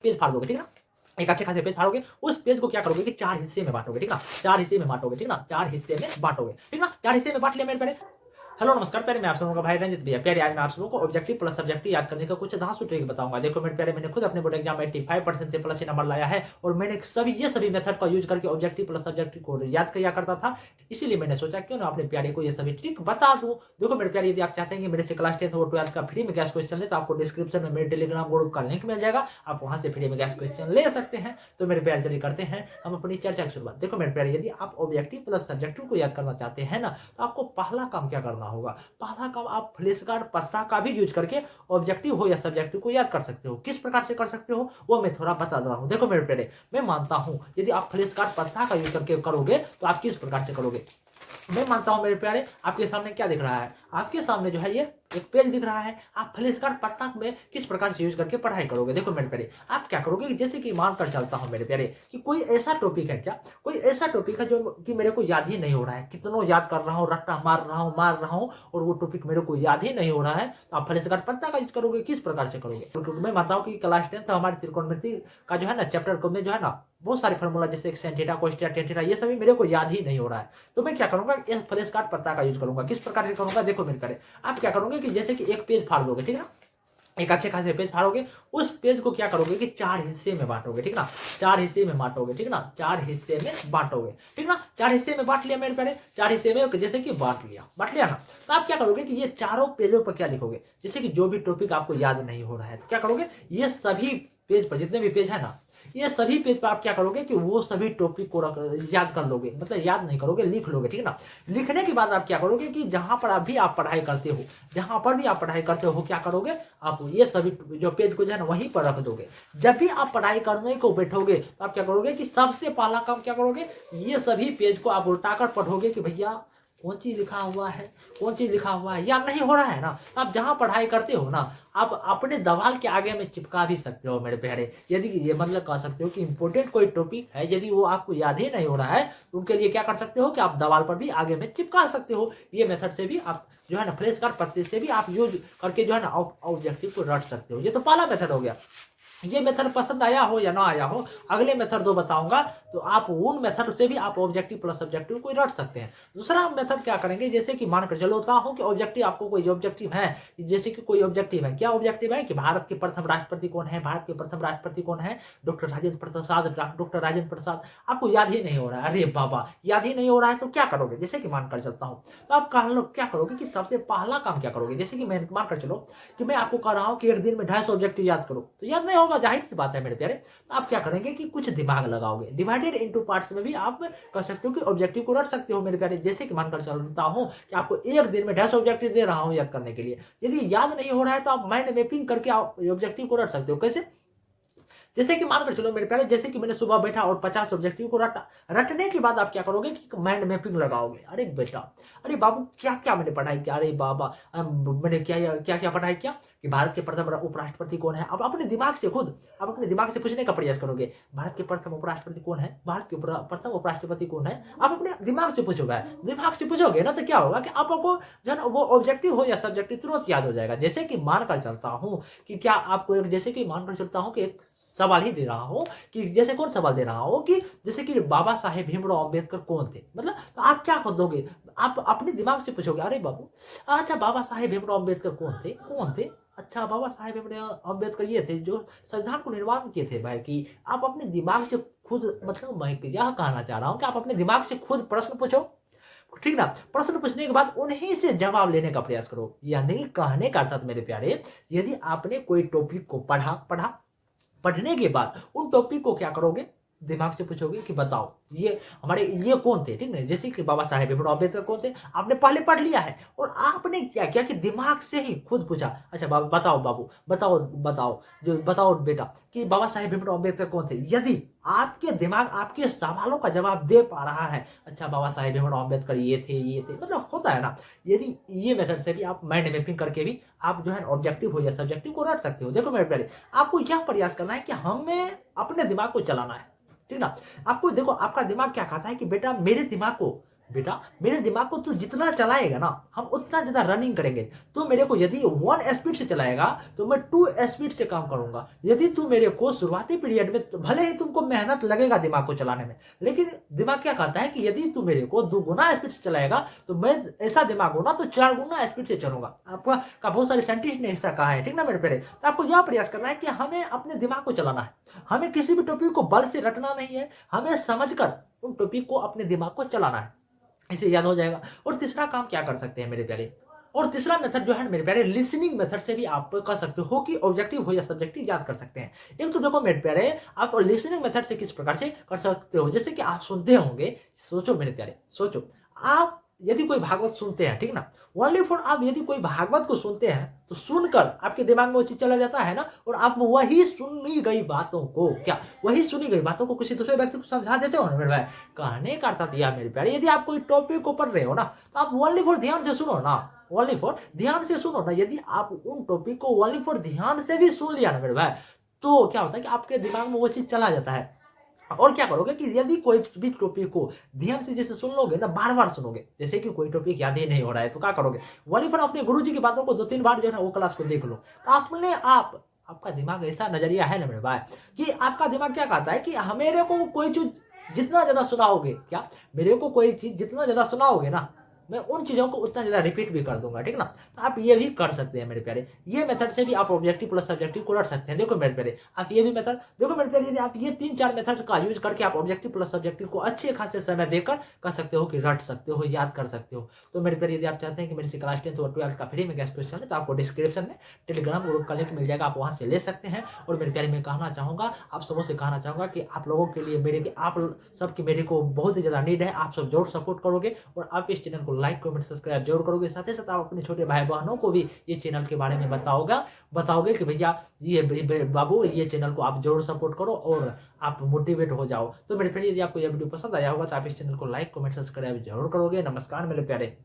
Page फाड़ दोगे, ठीक है ना? एक अच्छे खासे पेज फाड़ोगे, उस पेज को क्या करोगे कि 4 हिस्से में बाँटोगे, ठीक ना? 4 हिस्से में बाँटोगे, ठीक ना? 4 हिस्से में बाँटोगे, ठीक ना? 4 हिस्से में बाँट लिया मेरे प्यारे। हेलो नमस्कार प्यारे, मैं आप सबों का भाई रंजित भैया। प्यारे आज मैं आप सबों को ऑब्जेक्टिव प्लस सब्जेक्टिव याद करने का कुछ धांसू ट्रिक बताऊंगा। देखो मेरे प्यारे, मैंने खुद अपने बोर्ड एग्जाम में 85% से प्लस ही नंबर लाया है और मैंने सभी मेथड का यूज करके ऑब्जेक्टिव प्लस सब्जेक्टिव को याद किया करता था। इसीलिए मैंने सोचा क्यों ना अपने प्यारे को ये सभी ट्रिक बता दूं। देखो मेरे प्यारे, यदि आप चाहते हैं कि मेरे से क्लास 10 और 12 का फ्री में गैस क्वेश्चन ले, तो आपको डिस्क्रिप्शन में मेरे टेलीग्राम ग्रुप का लिंक मिल जाएगा। आप वहां से फ्री में गैस क्वेश्चन ले सकते हैं। तो मेरे प्यारे चलिए करते हैं हम अपनी चर्चा की शुरुआत। देखो मेरे प्यारे, यदि आप ऑब्जेक्टिव प्लस सब्जेक्टिव को याद करना चाहते हैं ना, तो आपको पहला काम क्या करना होगा। पहला काम, आप फ्लैश कार्ड पत्ता का भी यूज करके ऑब्जेक्टिव हो या सब्जेक्टिव को याद कर सकते हो। किस प्रकार से कर सकते हो वो मैं थोड़ा बता रहा हूं। देखो मेरे प्यारे, मैं मानता हूं यदि आप फ्लैश कार्ड पत्ता का यूज करके करोगे तो आप किस प्रकार से करोगे। मैं मानता हूं मेरे प्यारे, आपके सामने क्या दिख रहा है। आपके सामने जो है ये एक पेज दिख रहा है। आप फ्लैश कार्ड पत्ता में किस प्रकार से यूज करके पढ़ाई करोगे। देखो मेरे प्यारे, आप क्या करोगे कि जैसे कि मान कर चलता हूं मेरे प्यारे कि कोई ऐसा टॉपिक है, क्या कोई ऐसा टॉपिक है जो कि मेरे को याद ही नहीं हो रहा है। कितनों याद कर रहा हूं, रट्टा मार रहा हूं और वो टॉपिक मेरे को याद ही नहीं हो रहा है। तो आप फ्लैश कार्ड पत्ता का यूज करोगे। किस प्रकार से करोगे, क्योंकि मैं मानता हूं कि क्लास 10 हमारे त्रिकोणमिति का जो है ना चैप्टर में जो है ना बहुत सारे फॉर्मूला, जैसे Sen theta, cos theta, tan theta, ये सभी मेरे को याद ही नहीं हो रहा है। तो मैं क्या करूंगा, इस फ्लैश कार्ड पत्ता का यूज करूंगा। किस प्रकार से करूंगा, देखो मेरे प्यारे, आप क्या करोगे कि जैसे कि एक पेज फाड़ दोगे, ठीक है ना? एक अच्छे खासे पेज फाड़ोगे, उस पेज को क्या करोगे कि 4 हिस्से में बांटोगे, ठीक ना? 4 हिस्से में बांटोगे, ठीक ना? 4 हिस्से में बांटोगे, ठीक ना? 4 हिस्से में बांट लिया मेरे प्यारे। 4 हिस्से में जैसे कि बांट लिया ना, तो आप क्या करोगे कि ये चारों पेजों पर क्या लिखोगे। जैसे कि जो भी टॉपिक आपको याद नहीं हो रहा है, तो क्या करोगे, ये सभी पेज पर, जितने भी पेज है ना, ये सभी पेज पर आप क्या करोगे कि वो सभी टॉपिक को याद कर लोगे। मतलब याद नहीं करोगे, लिख लोगे, ठीक है ना? लिखने के बाद आप क्या करोगे कि जहां पर अभी आप पढ़ाई करते हो, जहां पर भी आप पढ़ाई करते हो, क्या करोगे, आप ये सभी जो पेज को जो है ना वहीं पर रख दोगे। जब भी आप पढ़ाई करने को बैठोगे तो आप क्या करोगे कि सबसे पहला काम क्या करोगे, ये सभी पेज को आप उल्टाकर पढ़ोगे कि भैया कौन चीज लिखा हुआ है, कौन चीज लिखा हुआ है, याद नहीं हो रहा है ना। आप जहां पढ़ाई करते हो ना, आप अपने दवाल के आगे में चिपका भी सकते हो मेरे प्यारे। यदि ये मतलब कह सकते हो कि इंपॉर्टेंट कोई टॉपिक है, यदि वो आपको याद ही नहीं हो रहा है, तो उनके लिए क्या कर सकते हो कि आप दवाल पर भी आगे में चिपका सकते हो। ये मेथड से भी आप जो है ना फ्लैश कार्ड पत्ते से भी आप यूज करके जो है ना ऑब्जेक्टिव को रट सकते हो। ये तो पहला मेथड हो गया। ये मेथड पसंद आया हो या ना आया हो, अगले मेथड दो बताऊंगा, तो आप उन मेथड से भी आप ऑब्जेक्टिव प्लस सब्जेक्टिव को रट सकते हैं। दूसरा मेथड क्या करेंगे, जैसे कि मानकर चलोता हूं कि ऑब्जेक्टिव, आपको कोई ऑब्जेक्टिव है, जैसे कि कोई ऑब्जेक्टिव है, क्या ऑब्जेक्टिव है कि भारत के प्रथम राष्ट्रपति कौन है, भारत के प्रथम राष्ट्रपति कौन है, डॉक्टर राजेंद्र प्रसाद, डॉक्टर राजेंद्र प्रसाद। आपको याद ही नहीं हो रहा है, अरे बाबा याद ही नहीं हो रहा है, तो क्या करोगे, जैसे कि मानकर चलता हूं, तो आप क्या करोगे कि सबसे पहला काम क्या करोगे, जैसे कि मैं मानकर चलो कि मैं आपको कह रहा हूं कि एक दिन में 250 ऑब्जेक्टिव याद करो, तो याद नहीं होगा, जाहिर सी बात है मेरे प्यारे। तो आप क्या करेंगे कि कुछ दिमाग लगाओगे। डिवाइडेड इनटू पार्ट्स में भी आप कर सकते हो कि ऑब्जेक्टिव को रट सकते हो मेरे प्यारे। जैसे कि मानकर चलता हूं कि आपको एक दिन में 250 ऑब्जेक्टिव दे रहा हूं याद करने के लिए। यदि याद नहीं हो रहा है तो आप माइंड मैपिंग करके आप ऑब्जेक्टिव को रट सकते हो। कैसे, जैसे कि मानकर चलो मेरे प्यारे, जैसे कि मैंने सुबह बैठा और 50 ऑब्जेक्टिव को रटा। रटने के बाद आप क्या करोगे कि माइंड मैपिंग लगाओगे। अरे बेटा, अरे बाबू, क्या क्या मैंने पढ़ाई किया, अरे बाबा मैंने क्या क्या क्या पढ़ाई किया कि भारत के प्रथम उपराष्ट्रपति कौन है। अब अपने दिमाग से खुद, आप अपने दिमाग से पूछने का प्रयास करोगे, भारत के प्रथम उपराष्ट्रपति कौन है, भारत के प्रथम उपराष्ट्रपति कौन है। आप अपने दिमाग से पूछोगे, दिमाग से पूछोगे ना, तो क्या होगा कि आपको जो है वो ऑब्जेक्टिव हो या सब्जेक्टिव तुरंत याद हो जाएगा। जैसे कि मानकर चलता हूँ कि क्या आपको एक, जैसे कि मानकर चलता हूँ कि एक सवाल ही दे रहा हूं कि जैसे कौन सवाल दे रहा हूं कि जैसे कि बाबा साहेब भीमराव अंबेडकर कौन थे, मतलब तो आप क्या कर दोगे, आप अपने दिमाग से पूछोगे, अरे बाबू अच्छा बाबा साहेब भीमराव अंबेडकर कौन थे, अच्छा बाबा साहेब भीमराव अंबेडकर ये थे जो संविधान को निर्माण किए थे। भाई कि आप अपने दिमाग से खुद, मतलब मैं यह कहना चाह रहा हूं कि आप अपने दिमाग से खुद प्रश्न पूछो, ठीक ना? प्रश्न पूछने के बाद उन्हीं से जवाब लेने का प्रयास करो। यानी कहने का अर्थात मेरे प्यारे, यदि आपने कोई टॉपिक को पढ़ा, पढ़ने के बाद उन टॉपिक को क्या करोगे, दिमाग से पूछोगे कि बताओ ये हमारे ये कौन थे, ठीक है? जैसे कि बाबा साहेब भीमराव अम्बेडकर कौन थे, आपने पहले पढ़ लिया है और आपने क्या किया कि दिमाग से ही खुद पूछा, अच्छा बताओ बाबू, बताओ जो बताओ बेटा कि बाबा साहेब भीमराव अम्बेडकर कौन थे। यदि आपके दिमाग आपके सवालों का जवाब दे पा रहा है, अच्छा बाबा साहेब भीमराव अम्बेडकर ये थे, मतलब होता है ना। यदि ये मेथड से भी आप माइंड मैपिंग करके भी आप जो है ऑब्जेक्टिव हो या सब्जेक्टिव को रट सकते हो। देखो मेरे प्यारे, आपको यह प्रयास करना है कि हमें अपने दिमाग को चलाना है, ठीक ना? आपको देखो, आपका दिमाग क्या कहता है कि बेटा मेरे दिमाग को बेटा मेरे दिमाग को तू जितना चलाएगा ना, हम उतना ज़्यादा रनिंग करेंगे। तू मेरे को यदि 1 स्पीड से चलाएगा तो मैं 2 स्पीड से काम करूँगा। यदि तू मेरे को शुरुआती पीरियड में, तो भले ही तुमको मेहनत लगेगा दिमाग को चलाने में, लेकिन दिमाग क्या कहता है कि यदि तू मेरे को दुगुना स्पीड से चलाएगा तो मैं ऐसा दिमाग हो ना तो 4 गुना स्पीड से चलूँगा। आपका का बहुत सारे साइंटिस्ट ने ऐसा कहा है, ठीक ना मेरे प्यारे? तो आपको यह प्रयास करना है कि हमें अपने दिमाग को चलाना है। हमें किसी भी टॉपिक को बल से रटना नहीं है, हमें समझकर उन टॉपिक को अपने दिमाग को चलाना है। इसे याद हो जाएगा। और तीसरा काम क्या कर सकते हैं मेरे प्यारे, और तीसरा मेथड जो है ना मेरे प्यारे, लिसनिंग मेथड से भी आप कर सकते हो कि ऑब्जेक्टिव हो या सब्जेक्टिव याद कर सकते हैं। एक तो देखो मेरे प्यारे, आप लिसनिंग मेथड से किस प्रकार से कर सकते हो, जैसे कि आप सुनते होंगे, सोचो मेरे प्यारे, सोचो, आप यदि कोई भागवत सुनते हैं, ठीक ना, ओनली फॉर आप यदि कोई भागवत को सुनते हैं तो सुनकर आपके दिमाग में वो चीज चला जाता है ना, और आप वही सुनी गई बातों को, क्या वही सुनी गई बातों को किसी दूसरे व्यक्ति को समझा देते हो ना मेरे भाई। कहने का अर्थ यह मेरे प्यारे, यदि आप कोई टॉपिक को पढ़ रहे हो ना तो आप ओनली फॉर ध्यान से सुनो ना, ओनली फॉर ध्यान से सुनो ना। यदि आप उन टॉपिक को ओनली फॉर ध्यान से भी सुन लिया ना मेरे भाई, तो क्या होता है कि आपके दिमाग में वो चीज चला जाता है। और क्या करोगे कि यदि कोई भी टॉपिक को ध्यान से जैसे सुन लोगे ना, बार बार सुनोगे, जैसे कि कोई टॉपिक याद ही नहीं हो रहा है तो क्या करोगे, वही फिर अपने गुरु जी की बातों को 2-3 बार जो है ना वो क्लास को देख लो, तो अपने आप आपका दिमाग ऐसा नजरिया है ना मेरे भाई, कि आपका दिमाग क्या कहता है कि मेरे को कोई चीज जितना ज्यादा सुनाओगे, क्या मेरे को कोई चीज जितना ज्यादा सुनाओगे ना, मैं उन चीजों को उतना ज्यादा रिपीट भी कर दूंगा, ठीक ना। तो आप ये भी कर सकते हैं मेरे प्यारे, ये मेथड से भी आप ऑब्जेक्टिव प्लस सब्जेक्टिव को रट सकते हैं। देखो मेरे प्यारे, आप ये भी मेथड देखो मेरे प्यारे, यदि आप ये 3-4 मेथड का यूज करके आप ऑब्जेक्टिव प्लस सब्जेक्टिव को अच्छे खासे समय देकर कर सकते हो कि रट सकते हो, याद कर सकते हो। तो मेरे प्यारे, यदि आप चाहते हैं कि मेरे से क्लास 10th और 12th का फ्री में गैस क्वेश्चन है, तो आपको डिस्क्रिप्शन में टेलीग्राम ग्रुप का लिंक मिल जाएगा, आप वहां से ले सकते हैं। और मेरे प्यारे, मैं कहना चाहूंगा, आप सबों से कहना चाहूंगा कि आप लोगों के लिए मेरे आप सबकी मेरे को बहुत ही ज्यादा नीड है, आप सब जरूर सपोर्ट करोगे और आप इस चैनल को लाइक कमेंट सब्सक्राइब जरूर करोगे। साथ ही साथ आप अपने छोटे भाई बहनों को भी ये चैनल के बारे में बताओगे कि भैया ये बाबू ये चैनल को आप जरूर सपोर्ट करो और आप मोटिवेट हो जाओ। तो मेरे फ्रेंड, यदि आपको यह वीडियो पसंद आया होगा तो आप इस चैनल को लाइक कमेंट सब्सक्राइब जरूर करोगे। नमस्कार मेरे प्यारे।